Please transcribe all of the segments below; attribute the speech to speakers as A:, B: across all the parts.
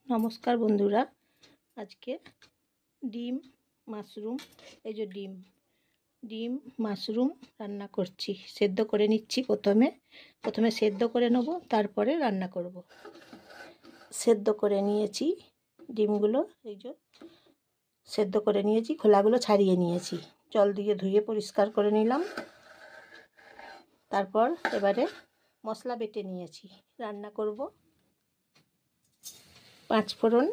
A: নমস্কার বন্ধুরা, আজকে ডিম মাশরুম এই যে ডিম মাশরুম রান্না করছি। সেদ্ধ করে নিচ্ছি। প্রথমে সেদ্ধ করে নেব, তারপরে রান্না করব। সেদ্ধ করে নিয়েছি ডিমগুলো, এই যে সেদ্ধ করে নিয়েছি, খোলাগুলো ছাড়িয়ে নিয়েছি, জল দিয়ে ধুয়ে পরিষ্কার করে নিলাম। তারপর এবারে মশলা বেটে নিয়েছি, রান্না করব। 5 ফোড়ন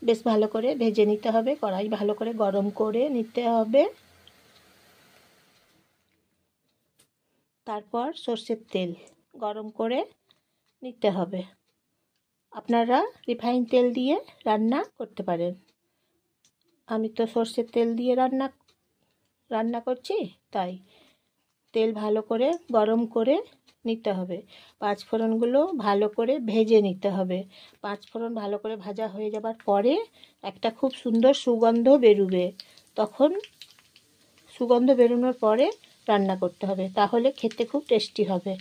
A: বেশ ভালো করে ভেজে নিতে হবে, কড়াই ভালো করে গরম করে নিতে হবে। তারপর সর্ষের তেল গরম করে নিতে হবে। আপনারা রিফাইন তেল দিয়ে রান্না করতে পারেন, আমি তো সর্ষের তেল দিয়ে রান্না করছি, তাই তেল ভালো করে গরম করে নিতে হবে। 5 ফোড়নগুলো ভালো করে ভেজে নিতে হবে। 5 ফোড়ন ভালো করে ভাজা হয়ে যাবার পরে একটা খুব সুন্দর সুগন্ধ বেরোবে, তখন সুগন্ধ বেরোনোর পরে রান্না করতে হবে, তাহলে খেতে খুব টেস্টি হবে,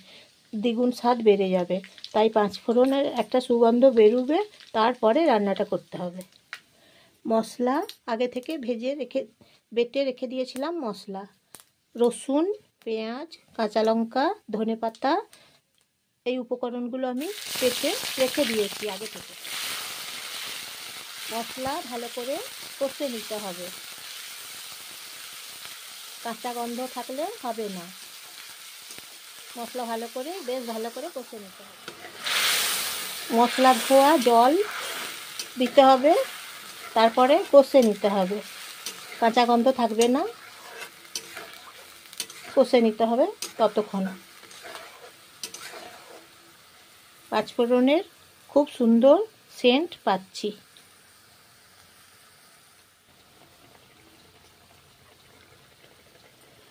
A: দ্বিগুণ স্বাদ বেড়ে যাবে। তাই 5 ফোড়নের একটা সুগন্ধ বেরোবে, তারপরে রান্নাটা করতে হবে। মশলা আগে থেকে বেটে রেখে দিয়েছিলাম। মশলা রসুন, পেঁয়াজ, কাঁচা লঙ্কা, ধনেপাতা, এই উপকরণগুলো আমি বেটে রেখে দিয়েছি আগে থেকে। মশলা ভালো করে কষে নিতে হবে, কাঁচা গন্ধ থাকলে হবে না। মশলা বেশ ভালো করে কষে নিতে হবে। মশলা ধোয়া জল দিতে হবে, তারপরে কষে নিতে হবে, কাঁচা গন্ধ থাকবে না, কষে নিতে হবে ততক্ষণ। 5 ফোড়নের খুব সুন্দর সেন্ট পাচ্ছি।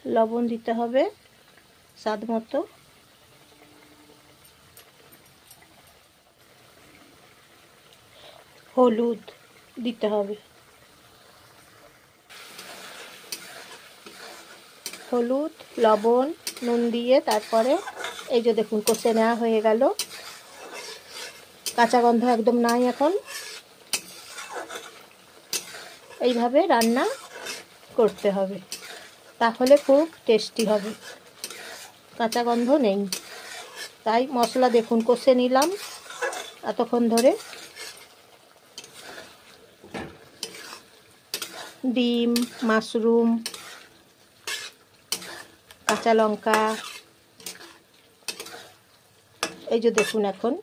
A: লবণ দিতে হবে স্বাদ মতো। হলুদ দিতে হবে, হলুদ, লবণ, নুন দিয়ে তারপরে এই যে দেখুন কষে নেওয়া হয়ে গেল। কাঁচা গন্ধ একদম নাই এখন। এইভাবে রান্না করতে হবে, তাহলে খুব টেস্টি হবে, কাঁচা গন্ধ নেই। তাই মশলা দেখুন কষে নিলাম এতক্ষণ ধরে। ডিম, মাশরুম, কাঁচা লঙ্কা, এই যে দেখুন এখন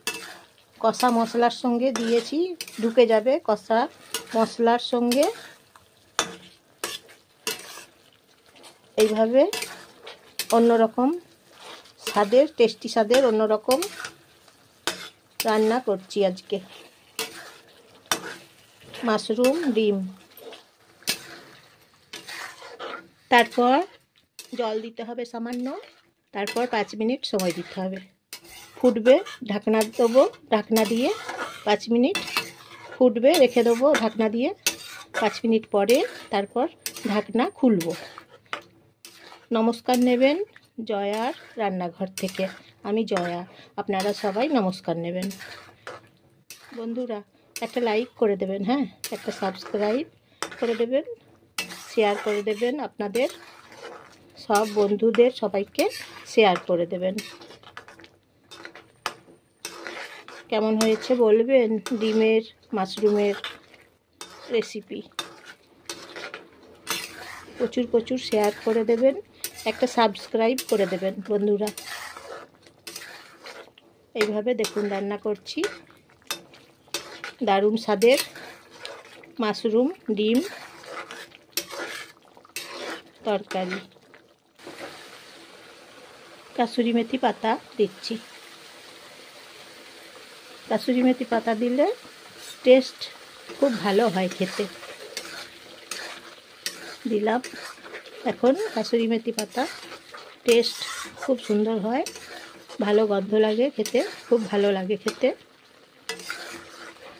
A: কষা মশলার সঙ্গে দিয়েছি, ঢুকে যাবে কষা মশলার সঙ্গে। এইভাবে অন্যরকম স্বাদের, টেস্টি স্বাদের অন্যরকম রান্না করছি আজকে। মাশরুম, ডিম। তারপর জল দিতে হবে সামান্য, তারপর 5 মিনিট সময় দিতে হবে। ফুটবে, ঢাকনা দেবো, ঢাকনা দিয়ে 5 মিনিট ফুটবে, রেখে দেবো ঢাকনা দিয়ে। 5 মিনিট পরে তারপর ঢাকনা খুলব। নমস্কার নেবেন জয়ার রান্নাঘর থেকে। আমি জয়া, আপনারা সবাই নমস্কার নেবেন। বন্ধুরা একটা লাইক করে দেবেন, হ্যাঁ, একটা সাবস্ক্রাইব করে দেবেন, শেয়ার করে দেবেন, আপনাদের সব বন্ধুদের সবাইকে শেয়ার করে দেবেন। কেমন হয়েছে বলবেন ডিমের মাশরুমের রেসিপি। প্রচুর শেয়ার করে দেবেন, একটা সাবস্ক্রাইব করে দেবেন বন্ধুরা। এইভাবে দেখুন রান্না করছি দারুণ স্বাদের মাশরুম ডিম তরকারি। কাসুরি মেথি পাতা দিচ্ছি, কাসুরি মেথি পাতা দিলে টেস্ট খুব ভালো হয় খেতে। দিলাম এখন কাসুরি মেথি পাতা, টেস্ট খুব সুন্দর হয়, ভালো গন্ধ লাগে খেতে, খুব ভালো লাগে খেতে।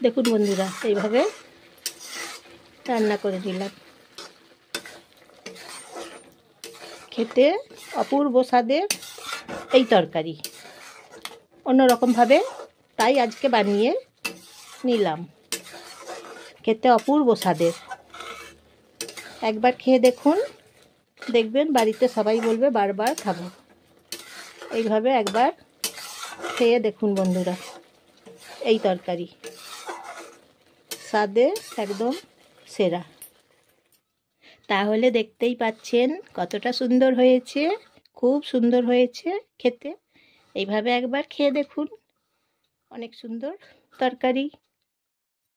A: দেখুন বন্ধুরা এইভাবে রান্না করে দিলাম, খেতে অপূর্ব স্বাদের এই তরকারি। অন্যরকমভাবে তাই আজকে বানিয়ে নিলাম। খেতে অপূর্ব স্বাদের। একবার খেয়ে দেখুন, দেখবেন বাড়িতে সবাই বলবে বারবার খাবো। এইভাবে একবার খেয়ে দেখুন বন্ধুরা, এই তরকারি স্বাদে একদম সেরা। তাহলে দেখতেই পাচ্ছেন কতটা সুন্দর হয়েছে, খুব সুন্দর হয়েছে খেতে। এইভাবে একবার খেয়ে দেখুন, অনেক সুন্দর তরকারি।